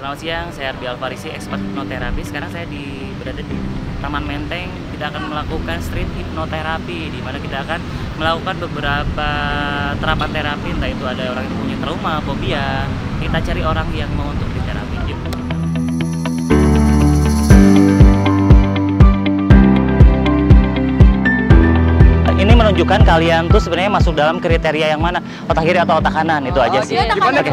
Selamat siang, saya Arbi Alfarisi, expert hipnoterapi. Sekarang saya berada di Taman Menteng. Kita akan melakukan street hipnoterapi, di mana kita akan melakukan beberapa terapan terapi. Entah itu ada orang yang punya trauma, fobia. Kita cari orang yang mau untuk diterapi. Yuk. Ini menunjukkan kalian tuh sebenarnya masuk dalam kriteria yang mana, otak kiri atau otak kanan, itu aja sih. Gimana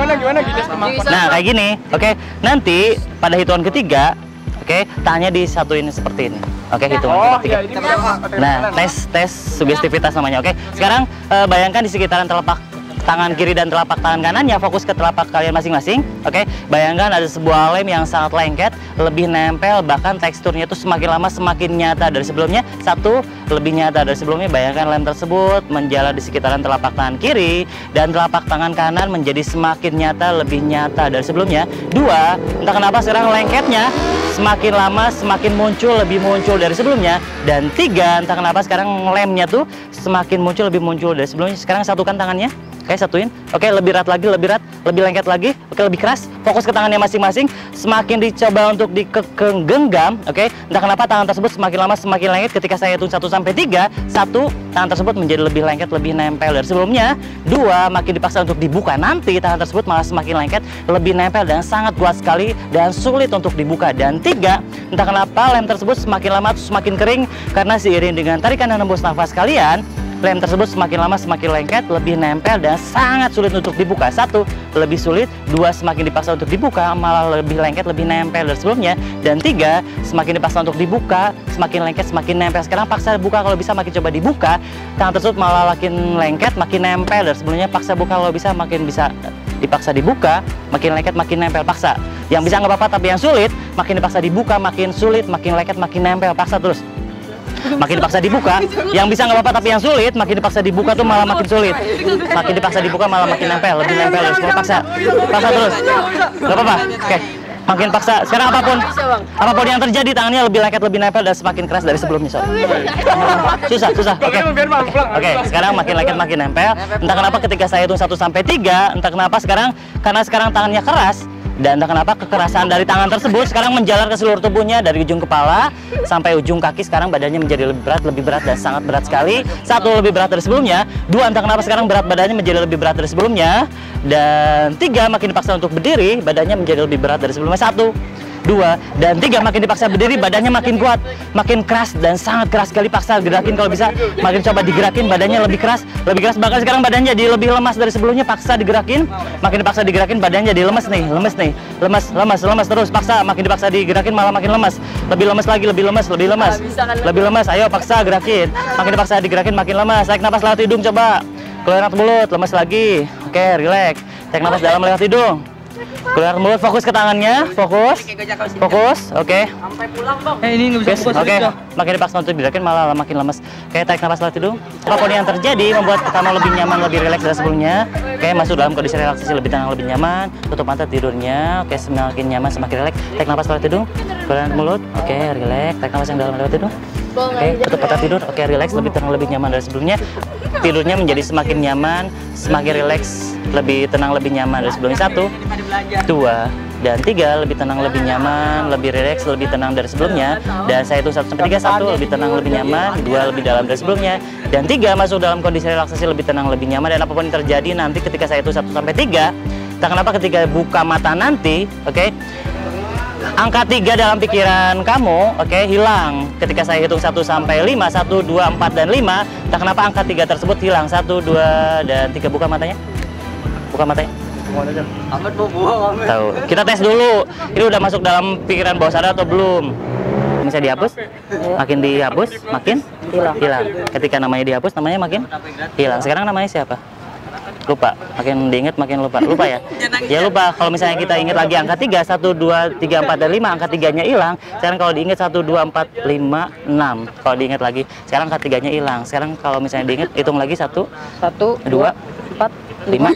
Nah kayak gini, oke. Nanti pada hitungan ketiga, oke, tangannya disatuin seperti ini. Oke, hitungan ketiga. Nah, tes sugestivitas namanya. Oke. Sekarang bayangkan di sekitaran telapak tangan kiri dan telapak tangan kanannya, fokus ke telapak kalian masing-masing. Oke, bayangkan ada sebuah lem yang sangat lengket, lebih nempel, bahkan teksturnya itu semakin lama semakin nyata dari sebelumnya. Satu, lebih nyata dari sebelumnya. Bayangkan lem tersebut menjalar di sekitaran telapak tangan kiri dan telapak tangan kanan menjadi semakin nyata, lebih nyata dari sebelumnya. Dua, entah kenapa sekarang lengketnya semakin lama semakin muncul, lebih muncul dari sebelumnya. Dan tiga, entah kenapa sekarang lemnya tuh semakin muncul, lebih muncul dari sebelumnya. Sekarang satukan tangannya. Oke, satuin. Oke, lebih erat lagi, lebih erat, lebih lengket lagi. Oke, lebih keras. Fokus ke tangannya masing-masing. Semakin dicoba untuk digenggam. Oke, entah kenapa tangan tersebut semakin lama semakin lengket. Ketika saya hitung 1 sampai 3, 1, tangan tersebut menjadi lebih lengket, lebih nempel dari sebelumnya. 2, makin dipaksa untuk dibuka. Nanti tangan tersebut malah semakin lengket, lebih nempel dan sangat kuat sekali dan sulit untuk dibuka. Dan 3, entah kenapa lem tersebut semakin lama semakin kering karena seiring dengan tarikan dan hembus nafas kalian, lem tersebut semakin lama semakin lengket, lebih nempel dan sangat sulit untuk dibuka. 1, lebih sulit. 2, semakin dipaksa untuk dibuka malah lebih lengket, lebih nempel dari sebelumnya. Dan 3, semakin dipaksa untuk dibuka semakin lengket, semakin nempel. Sekarang paksa buka, kalau bisa makin coba dibuka, tangan tersebut malah makin lengket, makin nempel dari sebelumnya. Paksa buka, kalau bisa makin bisa dipaksa dibuka, makin lengket, makin nempel. Paksa. Yang bisa nggak apa-apa, tapi yang sulit makin dipaksa dibuka, makin sulit, makin lengket, makin nempel. Paksa terus. Makin dipaksa dibuka, yang bisa nggak apa-apa tapi yang sulit, makin dipaksa dibuka tuh malah makin sulit. Makin dipaksa dibuka malah makin nempel, lebih nempel dari semua. Paksa terus, nggak apa-apa. Oke, makin paksa. Sekarang apapun yang terjadi, tangannya lebih lengket, lebih nempel dan semakin keras dari sebelumnya. Susah. Oke, sekarang makin lengket, makin nempel. Entah kenapa ketika saya hitung 1 sampai 3, entah kenapa karena sekarang tangannya keras. Dan entah kenapa kekerasan dari tangan tersebut sekarang menjalar ke seluruh tubuhnya, dari ujung kepala sampai ujung kaki. Sekarang badannya menjadi lebih berat dan sangat berat sekali. 1, lebih berat dari sebelumnya. 2, entah kenapa sekarang berat badannya menjadi lebih berat dari sebelumnya. Dan 3, makin dipaksa untuk berdiri, badannya menjadi lebih berat dari sebelumnya. 1, 2, dan 3, makin dipaksa berdiri, badannya makin kuat, makin keras dan sangat keras sekali. Paksa gerakin kalau bisa, makin coba digerakin, badannya lebih keras, bahkan sekarang badannya jadi lebih lemas dari sebelumnya. Paksa digerakin, makin dipaksa digerakin, badannya jadi lemas lemas terus. Paksa, makin dipaksa digerakin malah makin lemas, lebih lemas lagi, lebih lemas. Ayo paksa gerakin, makin dipaksa digerakin makin lemas. Tarik nafas lewat hidung, coba keluar mulut, lemas lagi. Oke, relax, tarik nafas dalam lewat hidung. Keluar mulut, fokus ke tangannya, fokus. Oke. Sampai pulang, Bang. Ini nggak bisa fokus. Oke. Makin dipaksa untuk digerakin malah makin lemas. Oke, tarik nafas lewat hidung. Apapun yang terjadi membuat kamu lebih nyaman, lebih rileks dari sebelumnya. Oke, masuk dalam kondisi relaksasi lebih tenang, lebih nyaman. Tutup mata tidurnya. Oke, semakin nyaman, semakin rileks. Tarik nafas lewat hidung. Keluar mulut. Oke, rileks. Tarik nafas yang dalam lewat hidung. Oke, tutup mata tidur. Oke, rileks, lebih tenang, lebih nyaman dari sebelumnya. Tidurnya menjadi semakin nyaman, semakin rileks, lebih tenang, lebih nyaman dari sebelumnya. 1, 2, dan 3, lebih tenang, lebih nyaman, lebih rileks, lebih tenang dari sebelumnya. Dan saya hitung 1 sampai 3, 1, lebih tenang, lebih nyaman. 2, lebih dalam dari sebelumnya. Dan 3, masuk dalam kondisi relaksasi lebih tenang, lebih nyaman. Dan apapun yang terjadi nanti ketika saya hitung 1 sampai 3, entah kenapa ketika buka mata nanti, oke, angka 3 dalam pikiran kamu, oke, hilang. Ketika saya hitung 1 sampai 5, 1, 2, 4, dan 5, entah kenapa angka 3 tersebut hilang. 1, 2, dan 3. Buka matanya. Tahu. Kita tes dulu. Ini udah masuk dalam pikiran bawah sadar atau belum? Bisa dihapus? Makin dihapus, makin hilang. Ketika namanya dihapus, namanya makin hilang. Sekarang namanya siapa? Lupa. Makin diingat makin lupa. Lupa ya? Ya lupa. Kalau misalnya kita ingat lagi angka 3, 1, 2, 3, 4, dan 5, angka 3-nya hilang. Sekarang kalau diingat 1, 2, 4, 5, 6. Kalau diingat lagi, sekarang angka 3-nya hilang. Sekarang kalau misalnya diingat, hitung lagi 1, 2, 4, 5.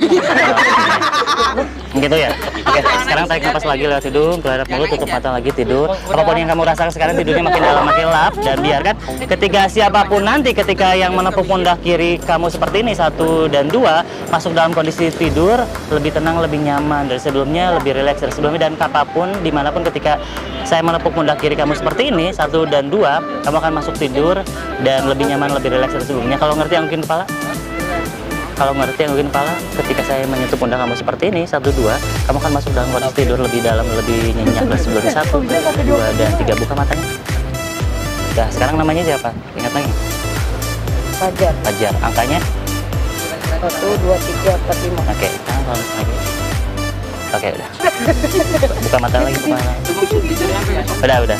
Gitu ya. Oke, sekarang tarik nafas lagi lewat hidung, keluar mulut, tutup mata lagi tidur. Apapun yang kamu rasakan sekarang tidurnya makin dalam, makin lap, dan biarkan ketika siapapun nanti ketika yang menepuk pundak kiri kamu seperti ini 1 dan 2 masuk dalam kondisi tidur lebih tenang, lebih nyaman dari sebelumnya, lebih rileks dari sebelumnya, dan kapanpun dimanapun ketika saya menepuk pundak kiri kamu seperti ini 1 dan 2 kamu akan masuk tidur dan lebih nyaman, lebih rileks dari sebelumnya. Kalau ngerti yang mungkin kepala? Kalau ngerti yang mungkin kepala, ketika saya menyentuh pundak kamu seperti ini 1, 2 kamu akan masuk dalam kondisi tidur lebih dalam, lebih nyenyak dari sebelumnya. 1, 2 dan 3 buka matanya. Nah, sekarang namanya siapa? Ingat lagi. Fajar. Fajar. Angkanya? 1, 2, 3, 4, 5. Oke, sekarang kalau lagi. Oke, udah. Buka mata lagi, buka mata. Udah.